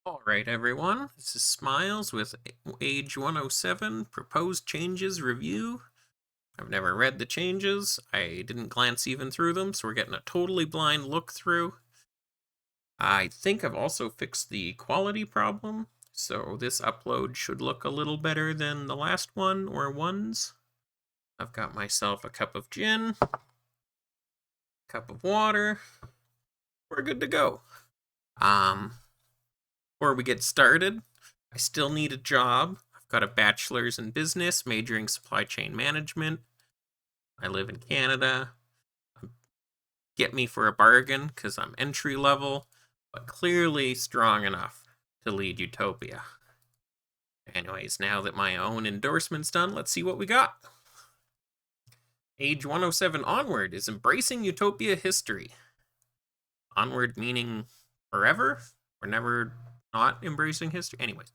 Alright everyone, this is Smiles with Age 107 Proposed Changes Review. I've never read the changes, I didn't glance even through them, so we're getting a totally blind look through. I think I've also fixed the quality problem, so this upload should look a little better than the last one or ones. I've got myself a cup of gin, cup of water, we're good to go. Before we get started, I still need a job. I've got a bachelor's in business, majoring supply chain management. I live in Canada. Get me for a bargain because I'm entry level, but clearly strong enough to lead Utopia. Anyways, now that my own endorsement's done, let's see what we got. Age 107 Onward is embracing Utopia history. Onward meaning forever? We're never not embracing history? Anyways.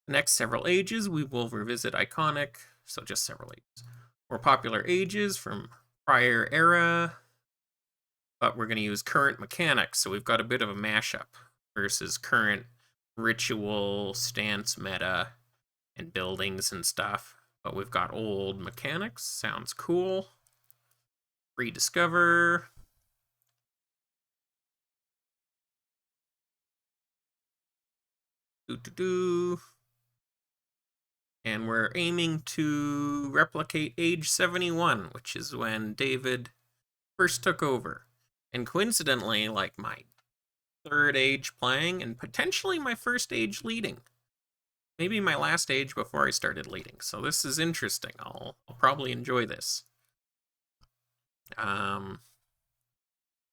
The next several ages, we will revisit iconic, so just several ages. More popular ages from prior era, but we're going to use current mechanics, so we've got a bit of a mashup versus current ritual, stance, meta, and buildings and stuff. But we've got old mechanics, sounds cool. Rediscover. Do. And we're aiming to replicate age 71, which is when David first took over. And coincidentally, like my third age playing and potentially my first age leading. Maybe my last age before I started leading. So this is interesting. I'll probably enjoy this.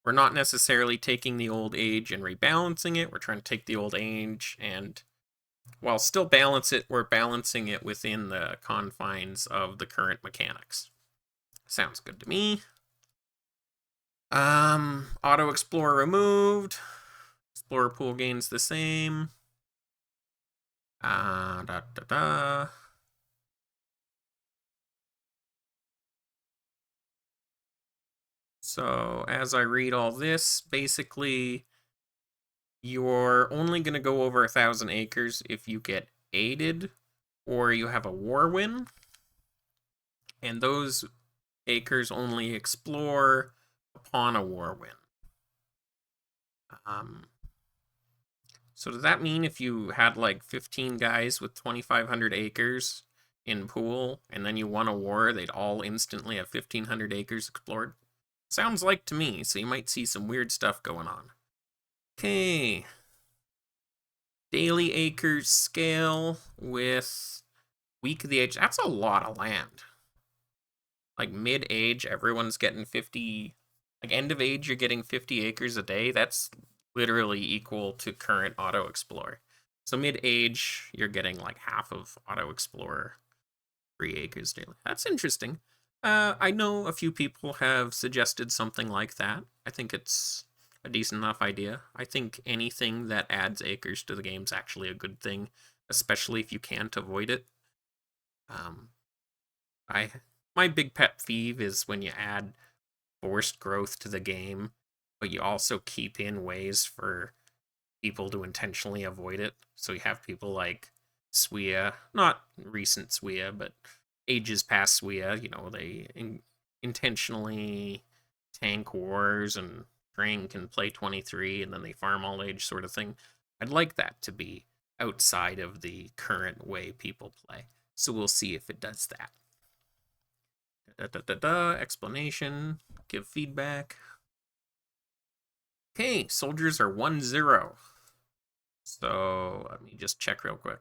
We're not necessarily taking the old age and rebalancing it. We're trying to take the old age and while still balance it, we're balancing it within the confines of the current mechanics. Sounds good to me. Auto Explorer removed. Explorer pool gains the same. So as I read all this, basically you're only going to go over 1,000 acres if you get aided or you have a war win. And those acres only explore upon a war win. So does that mean if you had like 15 guys with 2,500 acres in pool and then you won a war, they'd all instantly have 1,500 acres explored? Sounds like to me, so you might see some weird stuff going on. Okay. Daily acres scale with week of the age. That's a lot of land. Like mid-age, everyone's getting 50. Like end of age, you're getting 50 acres a day. That's literally equal to current Auto Explorer. So mid-age, you're getting like half of Auto Explorer, 3 acres daily. That's interesting. I know a few people have suggested something like that. I think it's a decent enough idea. I think anything that adds acres to the game is actually a good thing, especially if you can't avoid it. I my big pet peeve is when you add forced growth to the game, but you also keep in ways for people to intentionally avoid it. So you have people like Swea, not recent Swea, but ages past Swea, they intentionally tank wars and drink and play 23 and then they farm all age sort of thing. I'd like that to be outside of the current way people play. So we'll see if it does that. Explanation, give feedback. Okay, soldiers are 1-0. So let me just check real quick.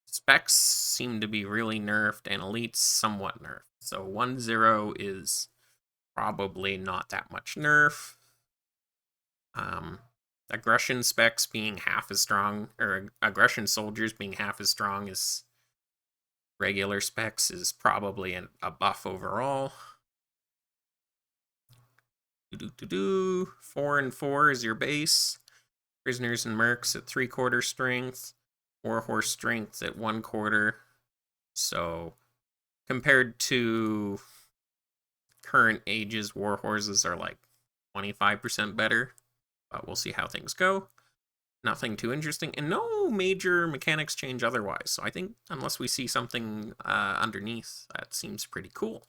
Specs seem to be really nerfed and elites somewhat nerfed. So 1-0 is probably not that much nerf. Aggression specs being half as strong, or aggression soldiers being half as strong as regular specs is probably a buff overall. 4 and 4 is your base. Prisoners and mercs at 3/4 strength. Warhorse strength at 1/4. So compared to current ages, warhorses are like 25% better. But we'll see how things go. Nothing too interesting, and no major mechanics change otherwise. So I think unless we see something underneath, that seems pretty cool.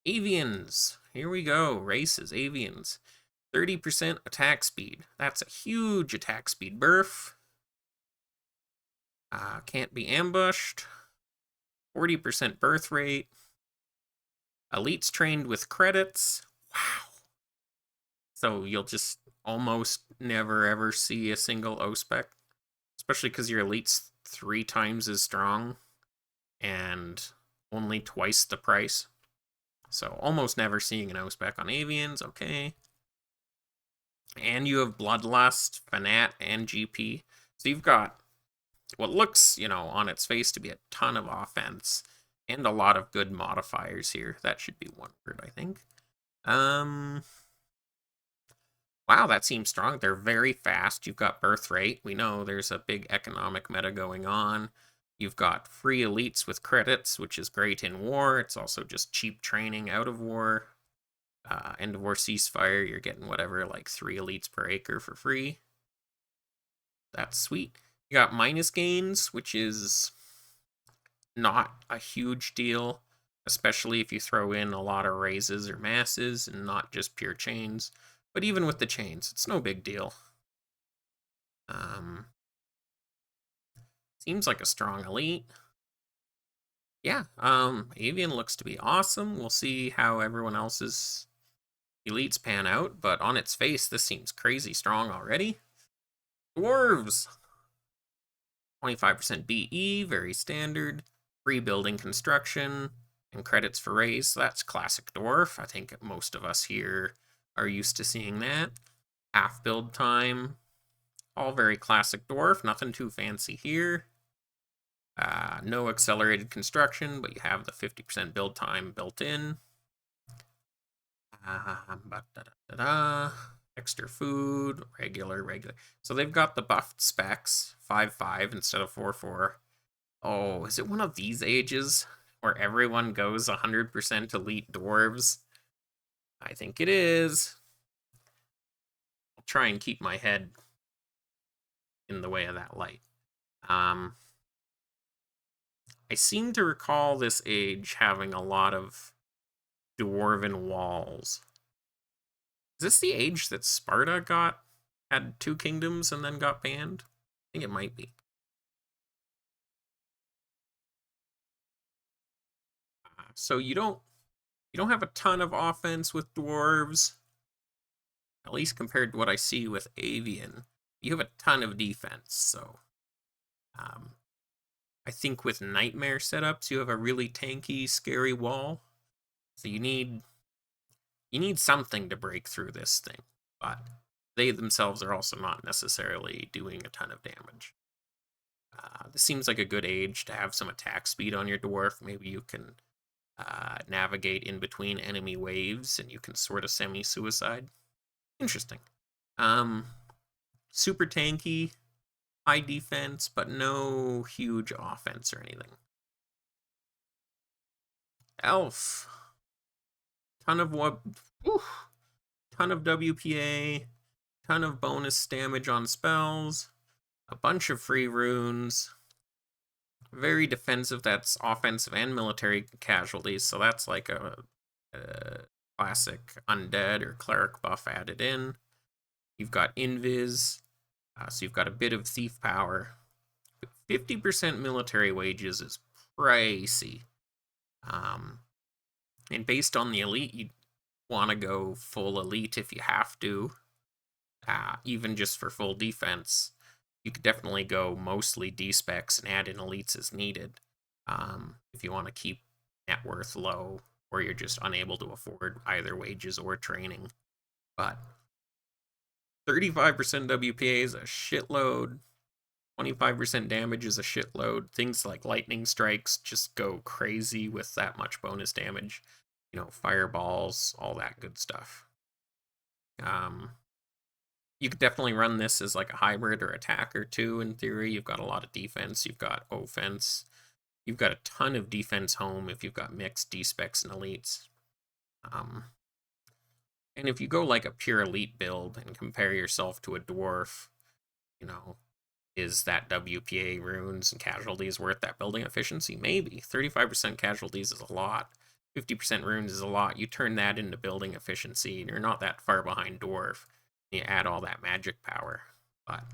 Avians. Here we go. Races. Avians. 30% attack speed. That's a huge attack speed buff. Can't be ambushed. 40% birth rate. Elites trained with credits. Wow. So you'll just almost never ever see a single O-spec. Especially because your elite's 3 times as strong and only twice the price. So almost never seeing an O-spec on Avians, okay. And you have Bloodlust, Fanat, and GP. So you've got what looks, on its face to be a ton of offense and a lot of good modifiers here. That should be one word, I think. Wow, that seems strong. They're very fast. You've got birth rate. We know there's a big economic meta going on. You've got free elites with credits, which is great in war. It's also just cheap training out of war. End of war ceasefire, you're getting whatever, like 3 elites per acre for free. That's sweet. You got minus gains, which is not a huge deal, especially if you throw in a lot of raises or masses and not just pure chains. But even with the chains, it's no big deal. Seems like a strong elite. Yeah, Avian looks to be awesome. We'll see how everyone else's elites pan out, but on its face, this seems crazy strong already. Dwarves! 25% BE, very standard. Free building construction, and credits for raise. So that's classic dwarf. I think most of us here are used to seeing that. Half build time. All very classic dwarf, nothing too fancy here. No accelerated construction, but you have the 50% build time built in. Extra food, regular. So they've got the buffed specs, 5/5 instead of 4/4. Oh, is it one of these ages where everyone goes 100% elite dwarves? I think it is. I'll try and keep my head in the way of that light. I seem to recall this age having a lot of dwarven walls. Is this the age that Sparta had 2 kingdoms and then got banned? I think it might be. So you don't have a ton of offense with dwarves, at least compared to what I see with Avian. You have a ton of defense, so I think with Nightmare setups, you have a really tanky, scary wall. So you need something to break through this thing, but they themselves are also not necessarily doing a ton of damage. This seems like a good age to have some attack speed on your dwarf. Maybe you can navigate in between enemy waves and you can sort of semi-suicide. Interesting. Super tanky, high defense, but no huge offense or anything. Elf. Ton of WPA, ton of bonus damage on spells, a bunch of free runes. Very defensive, that's offensive and military casualties, so that's like a classic undead or cleric buff added in. You've got invis, so you've got a bit of thief power. 50% military wages is pricey. And based on the elite, you want to go full elite if you have to. Even just for full defense, you could definitely go mostly D-specs and add in elites as needed. If you want to keep net worth low, or you're just unable to afford either wages or training. But 35% WPA is a shitload. 25% damage is a shitload. Things like lightning strikes just go crazy with that much bonus damage. Fireballs, all that good stuff. You could definitely run this as like a hybrid or attacker too, in theory. You've got a lot of defense, you've got offense. You've got a ton of defense home if you've got mixed D-specs and elites. And if you go like a pure elite build and compare yourself to a dwarf, you know, is that WPA runes and casualties worth that building efficiency? Maybe. 35% casualties is a lot. 50% runes is a lot. You turn that into building efficiency, and you're not that far behind Dwarf. You add all that magic power. But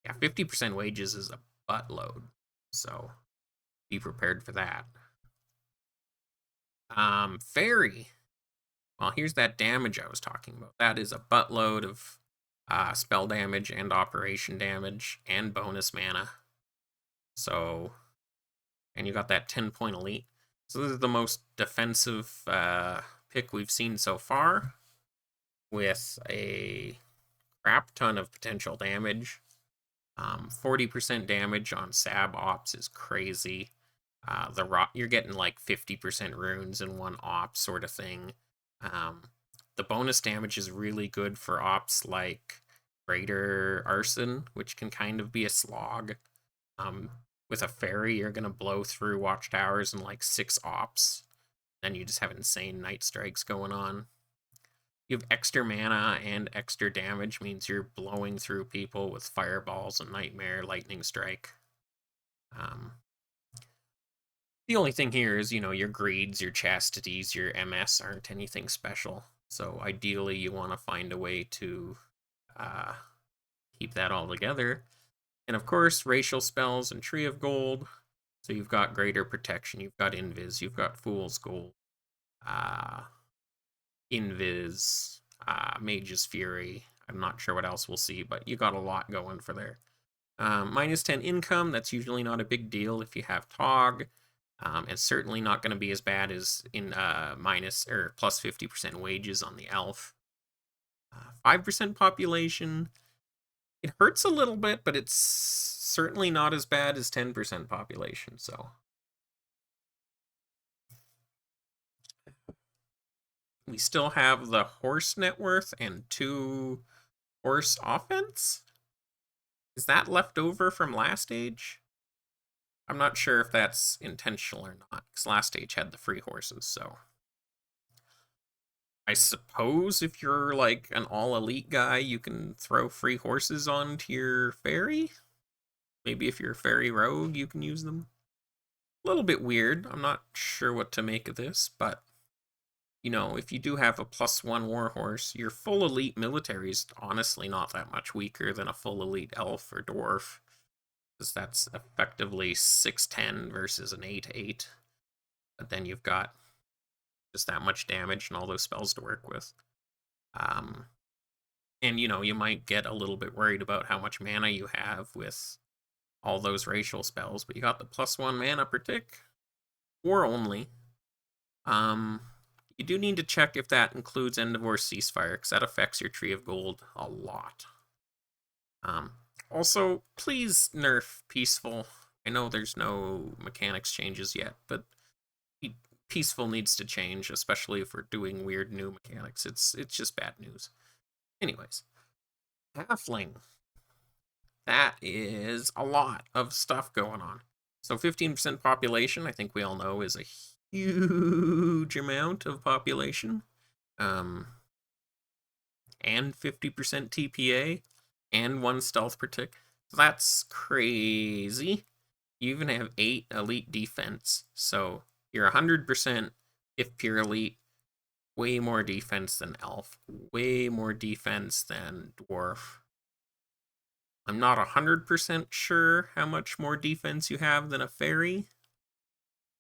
yeah, 50% wages is a buttload. So be prepared for that. Fairy. Well, here's that damage I was talking about. That is a buttload of spell damage and operation damage and bonus mana. So, and you got that 10-point elite. So this is the most defensive pick we've seen so far, with a crap ton of potential damage. 40% damage on Sab Ops is crazy. You're getting like 50% runes in one op sort of thing. The bonus damage is really good for ops like Greater Arson, which can kind of be a slog. With a fairy, you're going to blow through watchtowers in like 6 ops. Then you just have insane night strikes going on. You have extra mana and extra damage, means you're blowing through people with fireballs and nightmare, lightning strike. The only thing here is, your greeds, your chastities, your MS aren't anything special. So ideally, you want to find a way to keep that all together. And of course, racial spells and Tree of Gold. So you've got Greater Protection, you've got Invis, you've got Fool's Gold, Invis, Mage's Fury. I'm not sure what else we'll see, but you got a lot going for there. Minus 10 income, that's usually not a big deal if you have Tog. And certainly not going to be as bad as in minus or plus 50% wages on the elf. 5% population. It hurts a little bit, but it's certainly not as bad as 10% population, so. We still have the horse net worth and 2 horse offense? Is that left over from last age? I'm not sure if that's intentional or not, because last stage had the free horses, so. I suppose if you're like an all-elite guy, you can throw free horses onto your fairy? Maybe if you're a fairy rogue, you can use them. A little bit weird. I'm not sure what to make of this, but, if you do have a +1 warhorse, your full elite military is honestly not that much weaker than a full elite elf or dwarf, because that's effectively 6-10 versus an 8-8. But then you've got just that much damage and all those spells to work with. And, you might get a little bit worried about how much mana you have with all those racial spells, but you got the +1 mana per tick, or only. You do need to check if that includes End of War Ceasefire, because that affects your Tree of Gold a lot. Also, please nerf Peaceful. I know there's no mechanics changes yet, but Peaceful needs to change, especially if we're doing weird new mechanics. It's just bad news. Anyways, Halfling. That is a lot of stuff going on. So 15% population, I think we all know, is a huge amount of population. And 50% TPA, and 1 stealth per tick. So that's crazy. You even have 8 elite defense. So you're 100% if pure elite. Way more defense than elf. Way more defense than dwarf. I'm not 100% sure how much more defense you have than a fairy.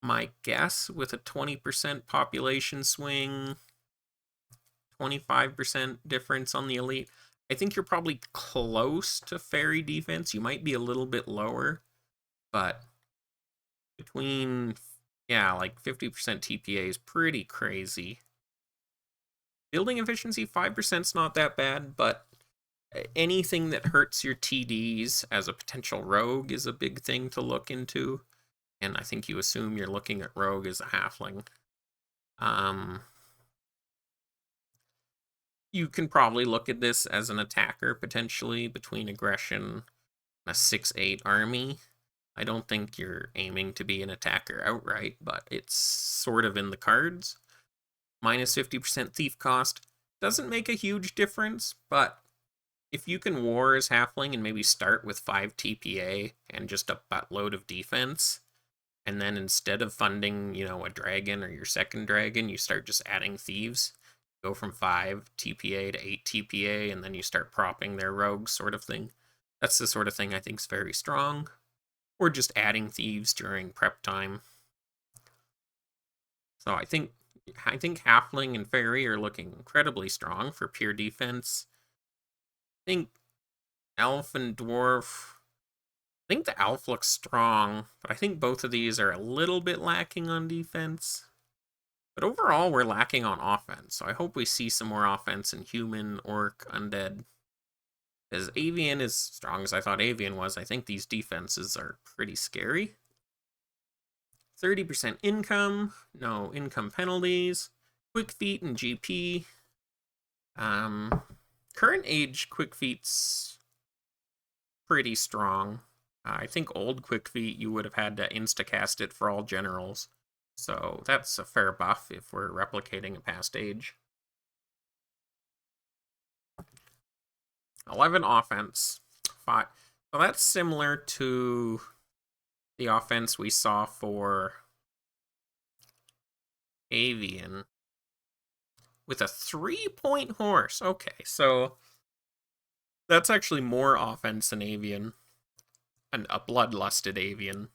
My guess, with a 20% population swing, 25% difference on the elite, I think you're probably close to fairy defense. You might be a little bit lower, but between, like 50% TPA is pretty crazy. Building efficiency, 5% is not that bad, but anything that hurts your TDs as a potential rogue is a big thing to look into. And I think you assume you're looking at rogue as a halfling. You can probably look at this as an attacker, potentially, between aggression and a 6-8 army. I don't think you're aiming to be an attacker outright, but it's sort of in the cards. Minus 50% thief cost doesn't make a huge difference, but if you can war as halfling and maybe start with 5 TPA and just a buttload of defense, and then instead of funding, a dragon or your second dragon, you start just adding thieves. Go from 5 TPA to 8 TPA, and then you start propping their rogues, sort of thing. That's the sort of thing I think is very strong. Or just adding thieves during prep time. So I think halfling and fairy are looking incredibly strong for pure defense. I think elf and dwarf. I think the elf looks strong, but I think both of these are a little bit lacking on defense. But overall, we're lacking on offense, so I hope we see some more offense in human, orc, undead. As avian is strong as I thought avian was, I think these defenses are pretty scary. 30% income, no income penalties, quick feet and GP. Current age quick feet's pretty strong. I think old quick feet you would have had to instacast it for all generals. So that's a fair buff if we're replicating a past age. 11 offense. 5. Well, that's similar to the offense we saw for avian. With a 3-point horse. Okay, so that's actually more offense than avian. And a bloodlusted avian.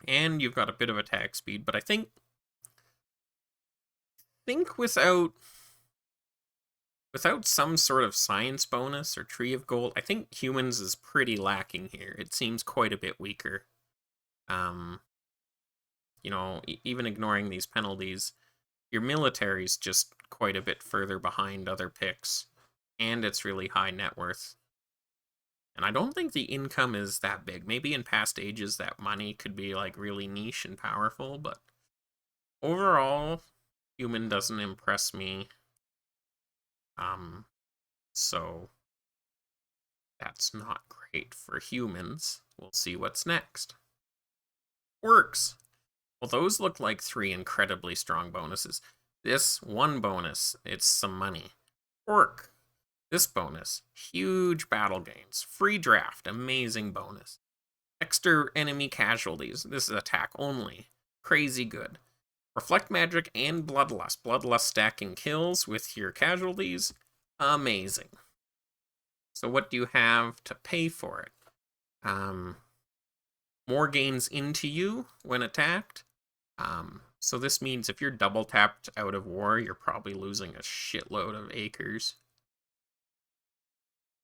And you've got a bit of attack speed, but I think without some sort of science bonus or tree of gold, I think humans is pretty lacking here. It seems quite a bit weaker. Even ignoring these penalties, your military's just quite a bit further behind other picks, and it's really high net worth. And I don't think the income is that big. Maybe in past ages that money could be like really niche and powerful, but overall, human doesn't impress me. So that's not great for humans. We'll see what's next. Orcs. Well, those look like 3 incredibly strong bonuses. This one bonus, it's some money. Orc. This bonus, huge battle gains. Free draft, amazing bonus. Extra enemy casualties. This is attack only. Crazy good. Reflect magic and bloodlust. Bloodlust stacking kills with your casualties. Amazing. So what do you have to pay for it? More gains into you when attacked. So this means if you're double tapped out of war, you're probably losing a shitload of acres.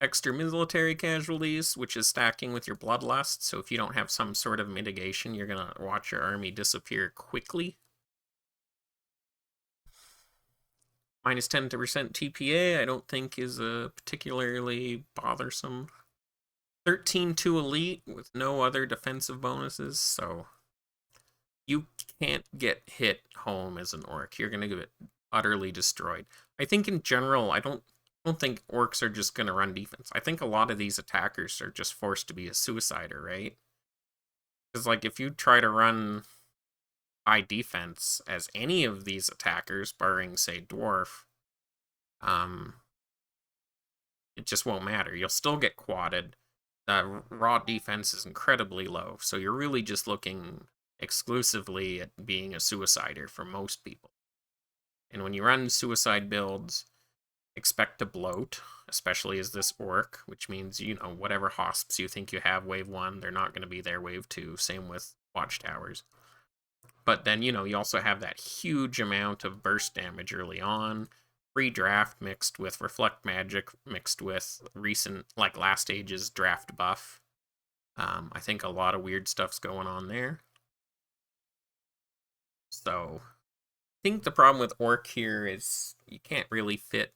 Extra military casualties, which is stacking with your bloodlust. So if you don't have some sort of mitigation, you're gonna watch your army disappear quickly. Minus 10% TPA, I don't think is particularly bothersome. 13 to elite with no other defensive bonuses, so you can't get hit home as an orc. You're gonna get utterly destroyed. I think in general, I don't think orcs are just gonna run defense. I think a lot of these attackers are just forced to be a suicider, right? Because like if you try to run high defense as any of these attackers, barring say dwarf, it just won't matter. You'll still get quadded. Raw defense is incredibly low, so you're really just looking exclusively at being a suicider for most people. And when you run suicide builds, expect to bloat, especially as this orc, which means, whatever hosps you think you have wave 1, they're not going to be there wave 2. Same with watchtowers. But then, you also have that huge amount of burst damage early on. Free draft mixed with reflect magic, mixed with recent, like last age's draft buff. I think a lot of weird stuff's going on there. So, I think the problem with orc here is you can't really fit.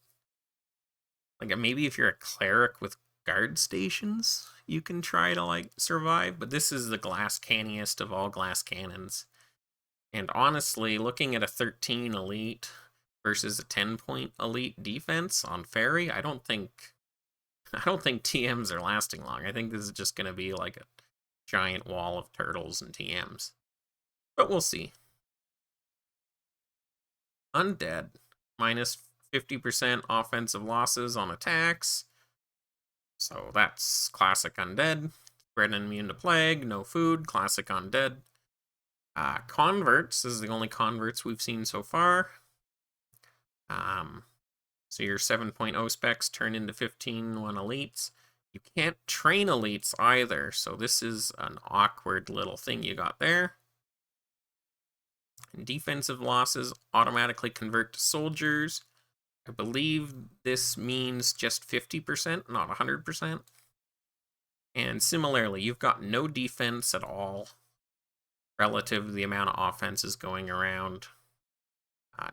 Like, maybe if you're a cleric with guard stations, you can try to, survive. But this is the glass canniest of all glass cannons. And honestly, looking at a 13 elite versus a 10-point elite defense on Fairy, I don't think TMs are lasting long. I think this is just going to be like a giant wall of turtles and TMs. But we'll see. Undead. Minus 50% offensive losses on attacks. So that's classic undead. Bred and immune to plague, no food, classic undead. Converts is the only converts we've seen so far. So your 7.0 specs turn into 15-1 elites. You can't train elites either, so this is an awkward little thing you got there. And defensive losses automatically convert to soldiers. I believe this means just 50%, not 100%. And similarly, you've got no defense at all relative to the amount of offenses going around.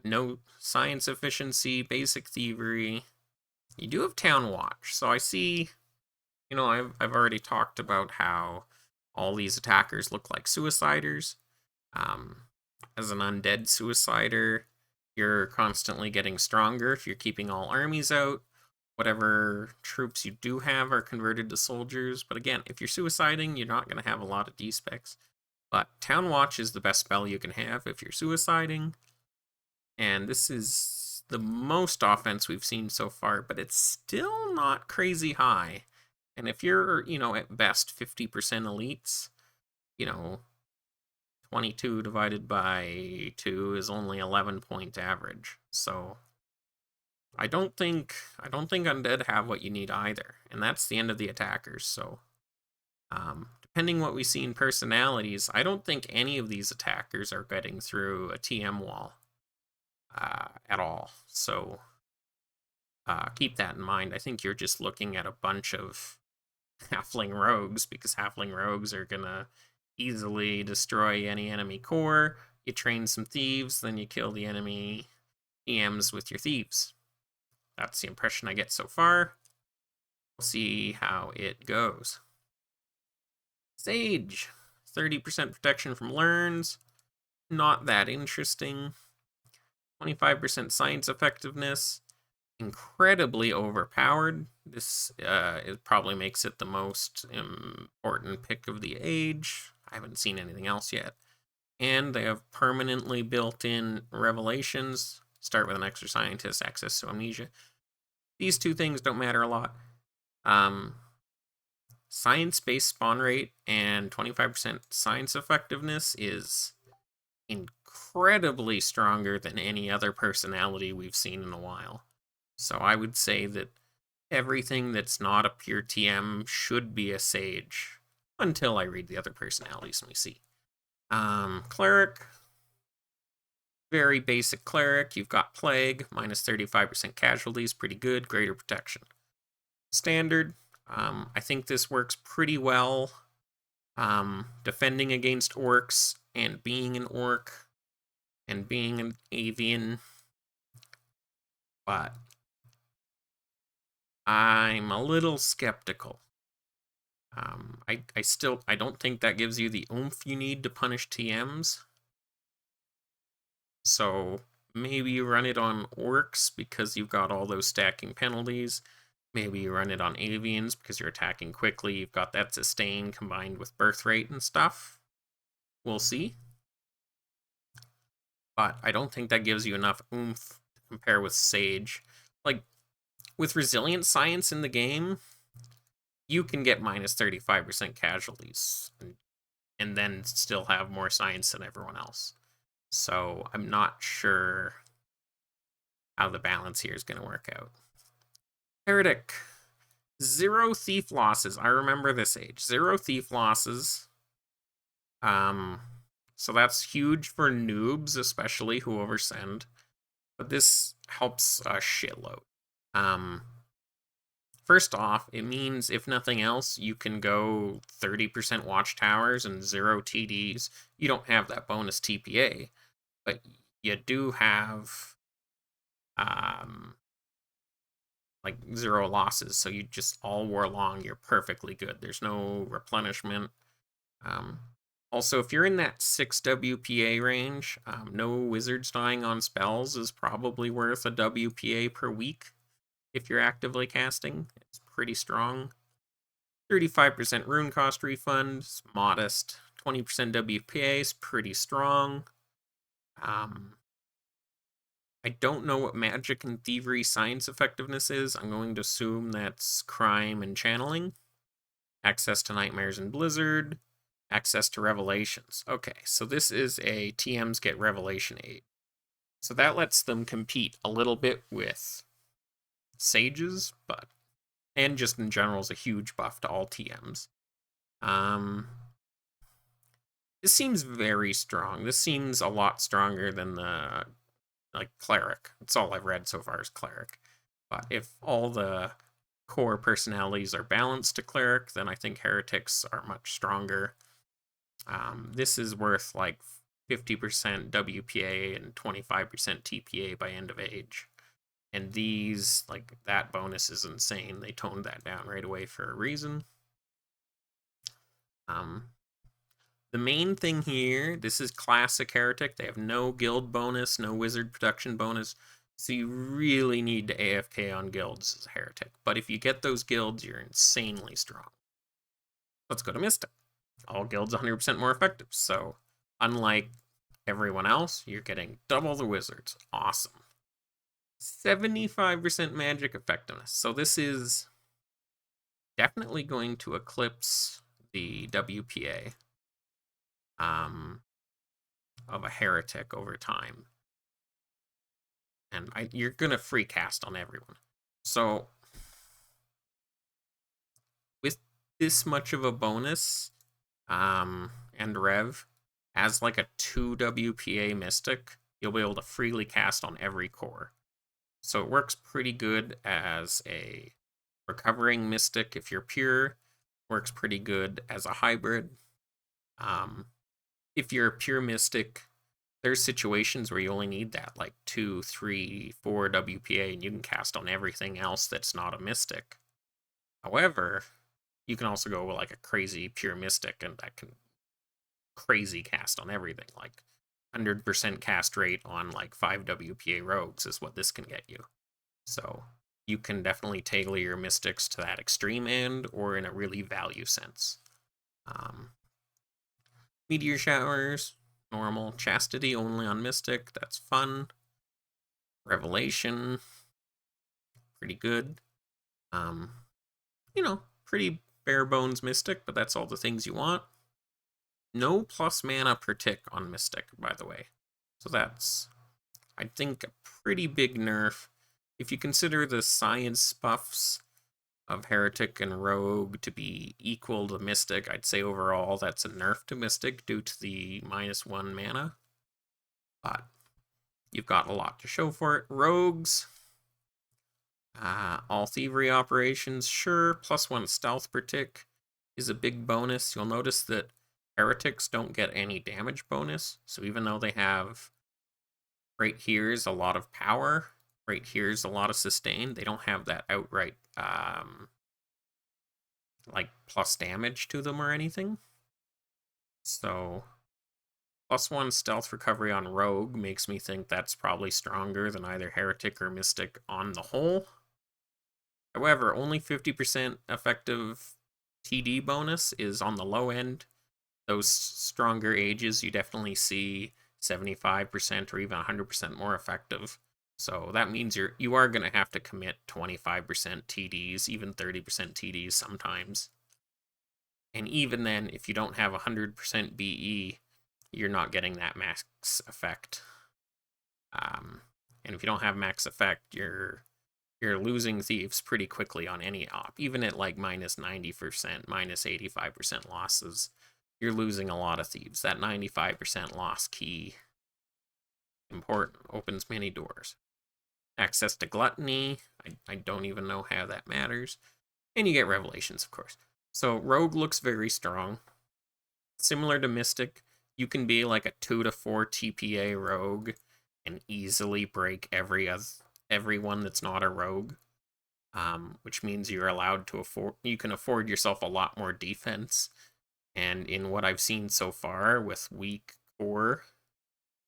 No science efficiency, basic thievery. You do have town watch, so I see, you know, I've already talked about how all these attackers look like suiciders. As an undead suicider, you're constantly getting stronger if you're keeping all armies out. Whatever troops you do have are converted to soldiers. But again, if you're suiciding, you're not going to have a lot of D-specs. But Town Watch is the best spell you can have if you're suiciding. And this is the most offense we've seen so far, but it's still not crazy high. And if you're, you know, at best 50% elites, you know, 22 divided by 2 is only 11-point average. So I don't think undead have what you need either, and that's the end of the attackers. So depending what we see in personalities, I don't think any of these attackers are getting through a TM wall at all. So keep that in mind. I think you're just looking at a bunch of halfling rogues, because halfling rogues are gonna easily destroy any enemy core. You train some thieves, then you kill the enemy TMs with your thieves. That's the impression I get so far. We'll see how it goes. Sage, 30% protection from learns. Not that interesting. 25% science effectiveness. Incredibly overpowered. This it probably makes it the most important pick of the age. I haven't seen anything else yet. And they have permanently built-in revelations. Start with an extra scientist, access to amnesia. These two things don't matter a lot. Science-based spawn rate and 25% science effectiveness is incredibly stronger than any other personality we've seen in a while. So I would say that everything that's not a pure TM should be a Sage, until I read the other personalities and we see. Cleric. Very basic cleric. You've got Plague, minus 35% casualties, pretty good, greater protection. Standard. I think this works pretty well. Defending against orcs and being an orc and being an avian. But I'm a little skeptical. I don't think that gives you the oomph you need to punish TMs. So maybe you run it on orcs because you've got all those stacking penalties. Maybe you run it on avians because you're attacking quickly. You've got that sustain combined with birth rate and stuff. We'll see. But I don't think that gives you enough oomph to compare with Sage. Like, with resilient science in the game, you can get minus 35% casualties and then still have more science than everyone else. So I'm not sure how the balance here is going to work out. Heretic. 0 thief losses. I remember this age. 0 thief losses. So that's huge for noobs, especially who oversend. But this helps a shitload. First off, it means, if nothing else, you can go 30% watchtowers and 0 TDs. You don't have that bonus TPA, but you do have like 0 losses, so you just all war long, you're perfectly good. There's no replenishment. Also, if you're in that 6 WPA range, no wizards dying on spells is probably worth a WPA per week if you're actively casting. It's pretty strong. 35% rune cost refund, modest. 20% WPA is pretty strong. I don't know what magic and thievery science effectiveness is. I'm going to assume that's crime and channeling. Access to nightmares and blizzard. Access to revelations. Okay, so this is a TMs get revelation 8. So that lets them compete a little bit with sages, but and just in general is a huge buff to all TMs. This seems very strong. This seems a lot stronger than the cleric. That's all I've read so far is cleric. But if all the core personalities are balanced to cleric, then I think heretics are much stronger. This is worth like 50% WPA and 25% TPA by end of age. And these, like, that bonus is insane. They toned that down right away for a reason. The main thing here, this is classic heretic. They have no guild bonus, no wizard production bonus. So you really need to AFK on guilds as a heretic. But if you get those guilds, you're insanely strong. Let's go to Mystic. All guilds 100% more effective. So unlike everyone else, you're getting double the wizards. Awesome. 75% magic effectiveness. So this is definitely going to eclipse the WPA of a heretic over time. And you're going to free cast on everyone. So with this much of a bonus and rev, as like a 2 WPA mystic, you'll be able to freely cast on every core. So it works pretty good as a recovering mystic if you're pure. Works pretty good as a hybrid. If you're a pure mystic, there's situations where you only need that like 2, 3, 4 WPA and you can cast on everything else that's not a mystic. However, you can also go with like a crazy pure mystic and that can crazy cast on everything. Like 100% cast rate on like 5 WPA rogues is what this can get you. So you can definitely tailor your mystics to that extreme end or in a really value sense. Meteor showers, normal. Chastity only on mystic, that's fun. Revelation, pretty good. Pretty bare bones mystic, but that's all the things you want. No plus mana per tick on mystic, by the way. So that's, I think, a pretty big nerf. If you consider the science buffs of Heretic and Rogue to be equal to Mystic, I'd say overall that's a nerf to Mystic due to the -1 mana. But you've got a lot to show for it. Rogues, all thievery operations, sure. +1 stealth per tick is a big bonus. You'll notice that Heretics don't get any damage bonus. So even though they have right here's a lot of power, right here's a lot of sustain, they don't have that outright like plus damage to them or anything. So +1 stealth recovery on Rogue makes me think that's probably stronger than either Heretic or Mystic on the whole. However, only 50% effective TD bonus is on the low end. Those stronger ages, you definitely see 75% or even 100% more effective. So that means you are going to have to commit 25% TDs, even 30% TDs sometimes. And even then, if you don't have 100% BE, you're not getting that max effect. And if you don't have max effect, you're losing thieves pretty quickly on any op. Even at like -90%, -85% losses, you're losing a lot of thieves. That 95% loss key, important, opens many doors. Access to gluttony, I don't even know how that matters. And you get revelations, of course. So Rogue looks very strong. Similar to Mystic, you can be like a 2 to 4 TPA Rogue and easily break everyone that's not a Rogue. Which means you're allowed to you can afford yourself a lot more defense. And in what I've seen so far with weak core,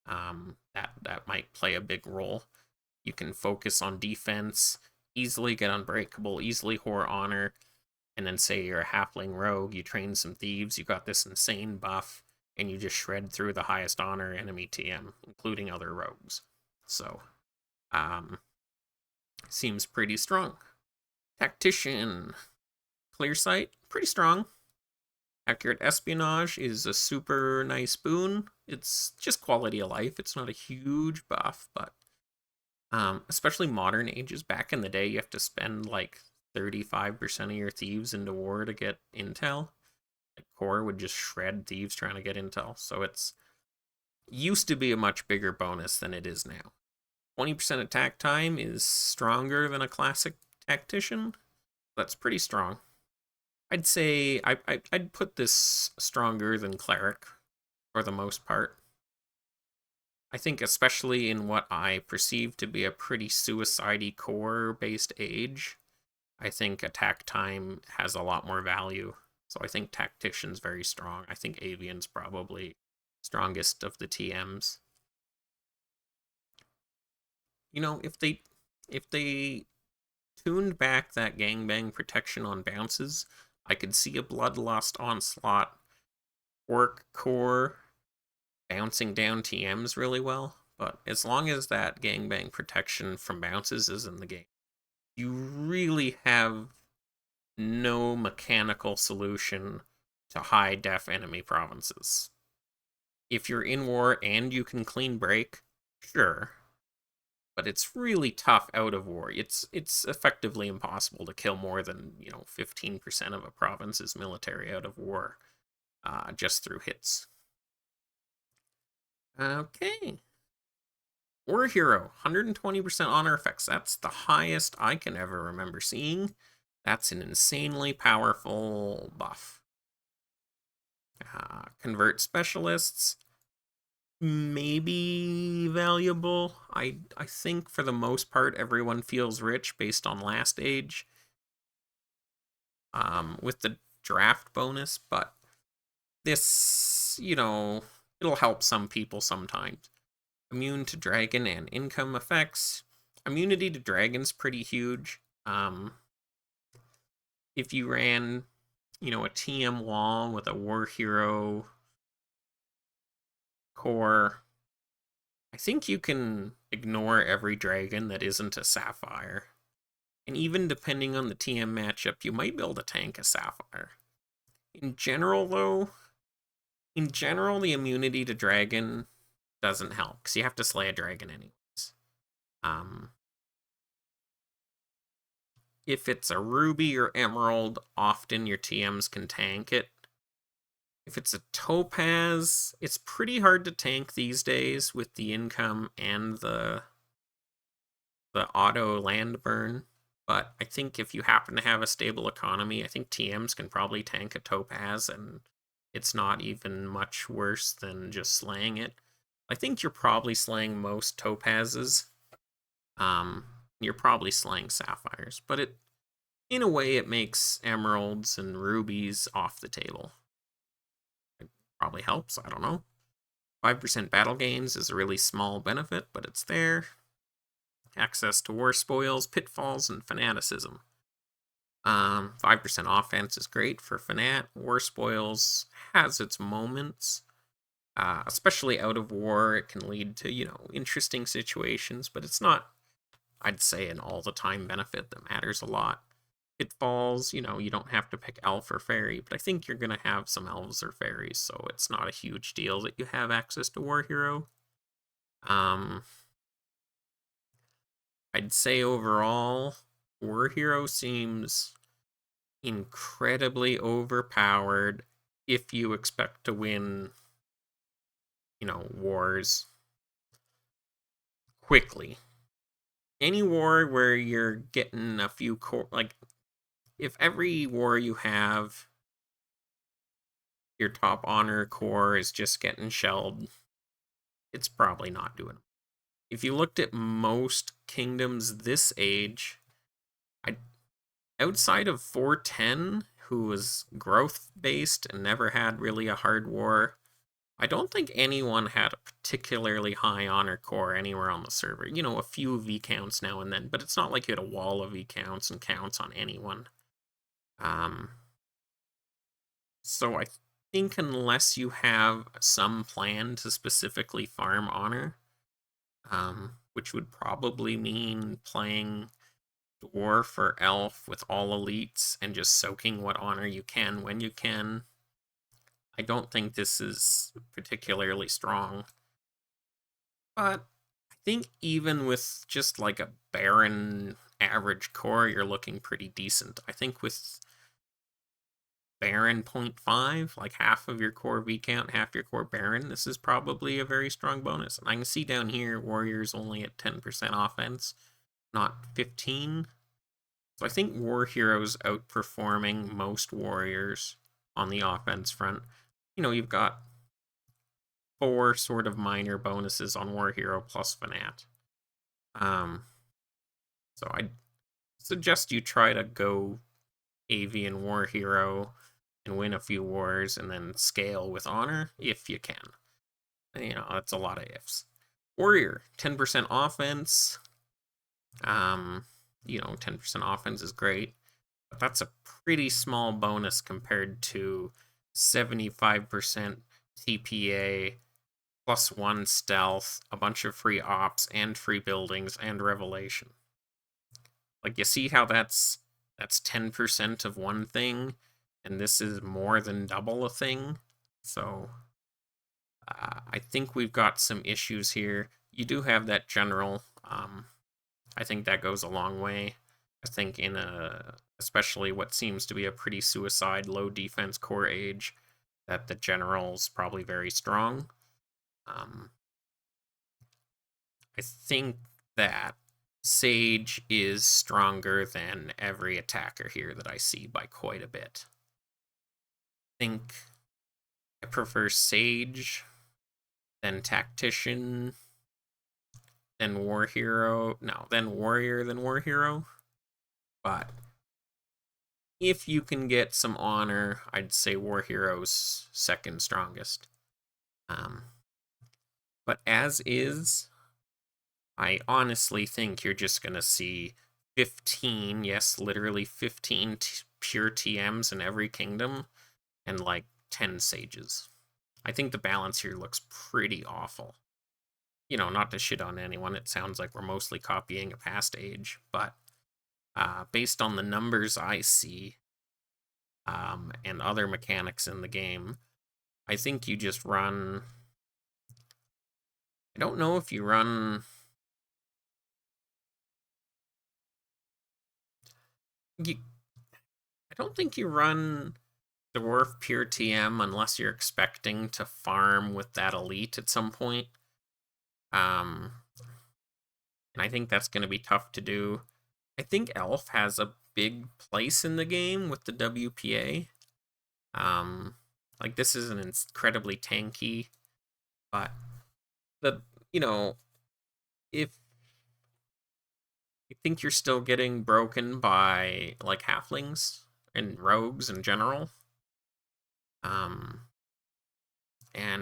that might play a big role. You can focus on defense, easily get unbreakable, easily whore honor, and then say you're a halfling rogue, you train some thieves, you got this insane buff, and you just shred through the highest honor enemy TM, including other rogues. So Um, seems pretty strong. Tactician, clear sight, pretty strong. Accurate espionage is a super nice boon. It's just quality of life. It's not a huge buff, but especially modern ages. Back in the day, you have to spend like 35% of your thieves into war to get intel. Like core would just shred thieves trying to get intel. So it's used to be a much bigger bonus than it is now. 20% attack time is stronger than a classic tactician. That's pretty strong. I'd say I'd put this stronger than cleric for the most part. I think especially in what I perceive to be a pretty suicide-y core-based age, I think attack time has a lot more value. So I think Tactician's very strong. I think Avian's probably strongest of the TMs. You know, if they tuned back that gangbang protection on bounces, I could see a Bloodlust Onslaught work core bouncing down TMs really well. But as long as that gangbang protection from bounces is in the game, you really have no mechanical solution to high def enemy provinces. If you're in war and you can clean break, sure. But it's really tough out of war. It's effectively impossible to kill more than 15% of a province's military out of war, just through hits. Okay. War Hero, 120% honor effects. That's the highest I can ever remember seeing. That's an insanely powerful buff. Convert specialists, maybe valuable. I think for the most part everyone feels rich based on last age. With the draft bonus, but this, it'll help some people sometimes. Immune to dragon and income effects. Immunity to dragon's pretty huge. If you ran, a TM wall with a war hero core, I think you can ignore every dragon that isn't a sapphire. And even depending on the TM matchup, you might be able to tank a sapphire. In general, though, the immunity to dragon doesn't help, because you have to slay a dragon anyways. If it's a ruby or emerald, often your TMs can tank it. If it's a topaz, it's pretty hard to tank these days with the income and the auto land burn. But I think if you happen to have a stable economy, I think TMs can probably tank a topaz, and it's not even much worse than just slaying it. I think you're probably slaying most topazes. You're probably slaying sapphires, but in a way, it makes emeralds and rubies off the table. It probably helps, I don't know. 5% battle gains is a really small benefit, but it's there. Access to war spoils, pitfalls, and fanaticism. 5% offense is great for Fanat. War spoils has its moments. Especially out of war, it can lead to, interesting situations, but it's not, I'd say, an all-the-time benefit that matters a lot. Pitfalls, you don't have to pick elf or fairy, but I think you're going to have some elves or fairies, so it's not a huge deal that you have access to War Hero. I'd say overall, War Hero seems incredibly overpowered if you expect to win, wars quickly. Any war where you're getting a few core, like, if every war you have, your top honor core is just getting shelled, it's probably not doing it. If you looked at most kingdoms this age, outside of 410, who was growth based and never had really a hard war, I don't think anyone had a particularly high honor core anywhere on the server. A few V counts now and then, but it's not like you had a wall of V counts and counts on anyone. So I think unless you have some plan to specifically farm honor, which would probably mean playing Dwarf or Elf with all elites and just soaking what honor you can when you can. I don't think this is particularly strong. But I think even with just like a Baron average core, you're looking pretty decent. I think with Baron 0.5, like half of your core Viscount, half your core Baron, this is probably a very strong bonus. And I can see down here, Warrior's only at 10% offense, not 15. So I think War Hero's outperforming most Warriors on the offense front. You know, you've got 4 sort of minor bonuses on War Hero plus Fanat. So I suggest you try to go Avian War Hero and win a few wars and then scale with honor if you can. You know, that's a lot of ifs. Warrior, 10% offense. You know, 10% offense is great, but that's a pretty small bonus compared to 75% TPA, +1 stealth, a bunch of free ops, and free buildings, and revelation. Like, you see how that's 10% of one thing, and this is more than double a thing? So, I think we've got some issues here. You do have that general. I think that goes a long way. I think in especially what seems to be a pretty suicide low defense core age, that the general's probably very strong. I think that Sage is stronger than every attacker here that I see by quite a bit. I think I prefer Sage, then Tactician, then War Hero. No, then Warrior, then War Hero. But if you can get some honor, I'd say War Hero's second strongest. But as is, I honestly think you're just going to see 15, yes, literally 15 pure TMs in every kingdom, and like 10 sages. I think the balance here looks pretty awful. You know, not to shit on anyone, it sounds like we're mostly copying a past age, but based on the numbers I see, and other mechanics in the game, I think you just run... I don't know if you run... I don't think you run Dwarf Pure TM unless you're expecting to farm with that elite at some point. And I think that's going to be tough to do. I think Elf has a big place in the game with the WPA. Like, this is an incredibly tanky, but you know, if you think you're still getting broken by like halflings and rogues in general, and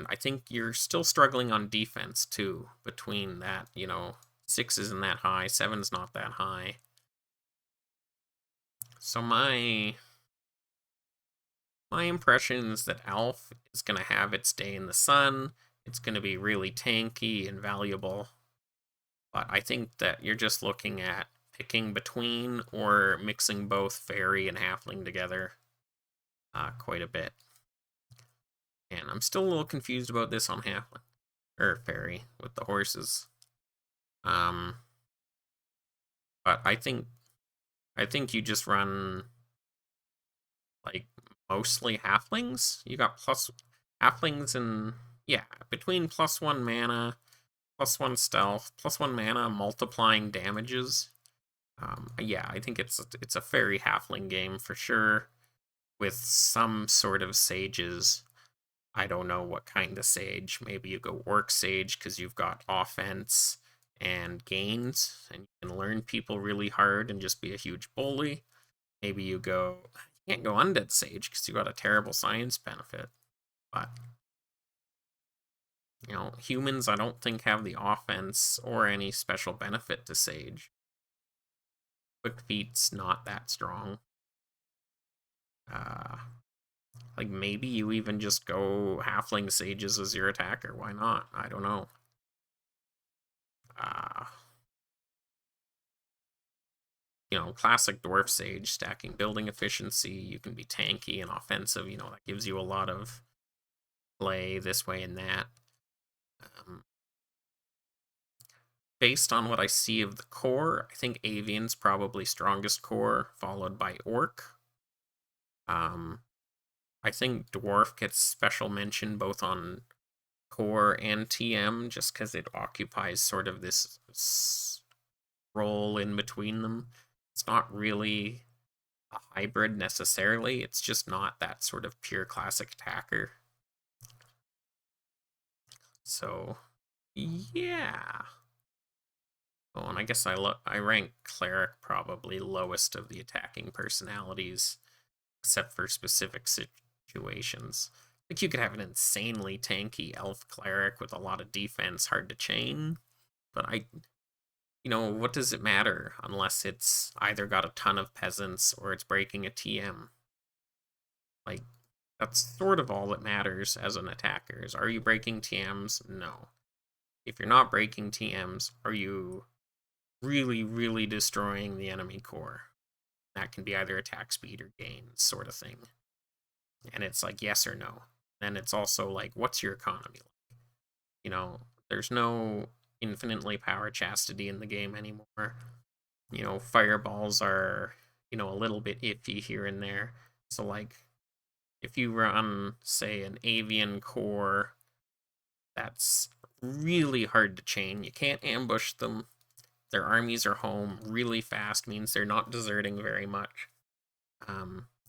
I think you're still struggling on defense too, between that, you know, 6 isn't that high, 7's not that high. So my impression is that Elf is going to have its day in the sun. It's going to be really tanky and valuable. But I think that you're just looking at picking between or mixing both fairy and halfling together quite a bit. And I'm still a little confused about this on halfling or fairy with the horses. But I think you just run like mostly halflings. You got plus halflings and yeah, between +1 mana, +1 stealth, +1 mana, multiplying damages. Yeah, I think it's a fairy halfling game for sure, with some sort of sages. I don't know what kind of sage. Maybe you go orc sage because you've got offense and gains, and you can learn people really hard and just be a huge bully. Maybe you can't go undead sage because you got a terrible science benefit. But you know, humans I don't think have the offense or any special benefit to sage. Quick feet's not that strong. Like, maybe you even just go halfling sages as your attacker. Why not? I don't know. classic Dwarf Sage, stacking building efficiency. You can be tanky and offensive, that gives you a lot of play this way and that. Based on what I see of the core, I think Avian's probably strongest core, followed by Orc. I think Dwarf gets special mention both on core and TM, just because it occupies sort of this role in between them. It's not really a hybrid necessarily, it's just not that sort of pure classic attacker. So, yeah. Oh, and I guess I rank Cleric probably lowest of the attacking personalities, except for specific situations. Like, you could have an insanely tanky elf cleric with a lot of defense, hard to chain, but what does it matter unless it's either got a ton of peasants or it's breaking a TM? Like, that's sort of all that matters as an attacker, is are you breaking TMs? No. If you're not breaking TMs, are you really, really destroying the enemy core? That can be either attack speed or gain sort of thing. And it's like yes or no. Then it's also like, what's your economy like? There's no infinitely power chastity in the game anymore. Fireballs are, a little bit iffy here and there. So like, if you run, say, an Avian core, that's really hard to chain. You can't ambush them. Their armies are home really fast, means they're not deserting very much.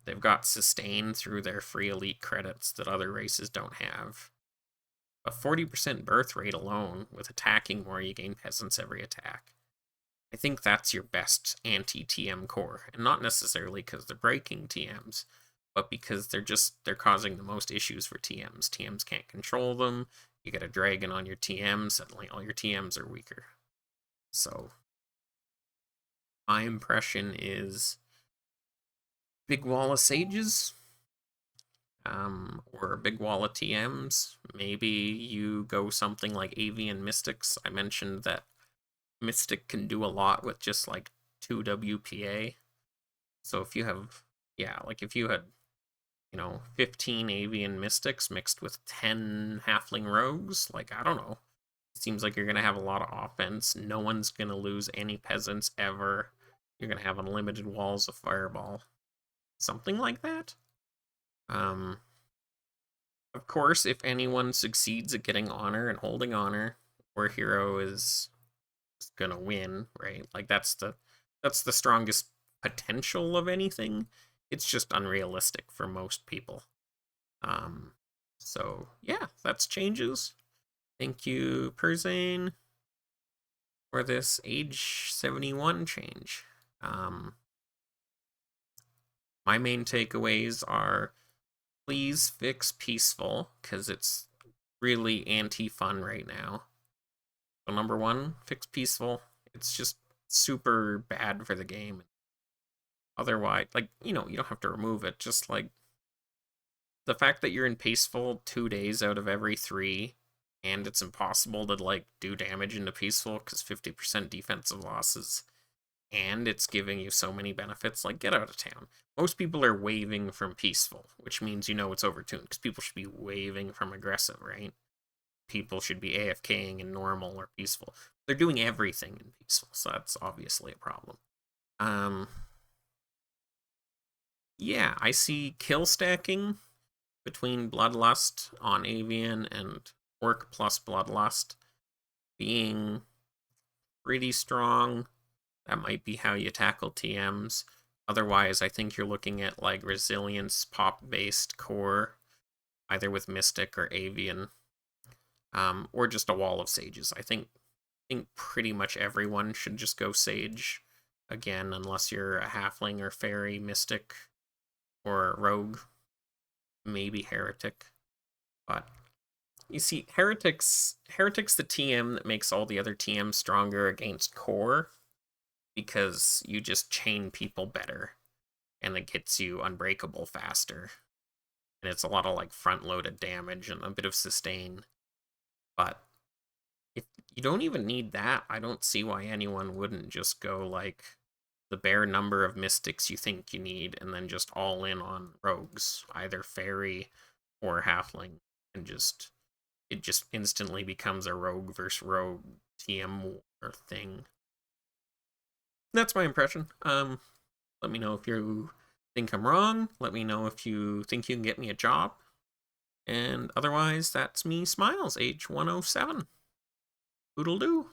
They've got sustain through their free elite credits that other races don't have. A 40% birth rate alone, with attacking more, you gain peasants every attack. I think that's your best anti-TM core, and not necessarily because they're breaking TMs, but because they're causing the most issues for TMs. TMs can't control them. You get a dragon on your TM, suddenly all your TMs are weaker. So, my impression is big wall of sages, or a big wall of TMs. Maybe you go something like Avian Mystics. I mentioned that Mystic can do a lot with just like 2 WPA. So if you have, if you had, 15 Avian Mystics mixed with 10 Halfling Rogues, like, I don't know. It seems like you're going to have a lot of offense. No one's going to lose any peasants ever. You're going to have unlimited walls of Fireball. Something like that. Of course, if anyone succeeds at getting honor and holding honor, War Hero is gonna win, right? Like, that's the strongest potential of anything. It's just unrealistic for most people. So yeah, that's changes. Thank you, Perzane, for this age 71 change. My main takeaways are, please fix peaceful, because it's really anti-fun right now. So number one, fix peaceful. It's just super bad for the game. Otherwise, like, you don't have to remove it. Just like the fact that you're in peaceful 2 days out of every 3, and it's impossible to like do damage into peaceful because 50% defensive losses, and it's giving you so many benefits. Like, get out of town. Most people are waving from peaceful, which means it's overtuned, because people should be waving from aggressive, right? People should be AFKing in normal or peaceful. They're doing everything in peaceful, so that's obviously a problem. Yeah, I see kill stacking between Bloodlust on Avian and Orc plus Bloodlust being pretty strong. That might be how you tackle TMs. Otherwise, I think you're looking at like resilience pop-based core, either with Mystic or Avian, or just a wall of sages. I think pretty much everyone should just go sage again, unless you're a halfling or fairy, mystic, or rogue, maybe heretic. But you see, heretic's the TM that makes all the other TMs stronger against core, because you just chain people better, and it gets you unbreakable faster. And it's a lot of like front-loaded damage and a bit of sustain. But if you don't even need that, I don't see why anyone wouldn't just go like the bare number of mystics you think you need, and then just all in on rogues, either fairy or halfling, and it just instantly becomes a rogue versus rogue TM war thing. That's my impression. Let me know if you think I'm wrong. Let me know if you think you can get me a job. And otherwise, that's me, Smiles, age 107. Oodle-doo.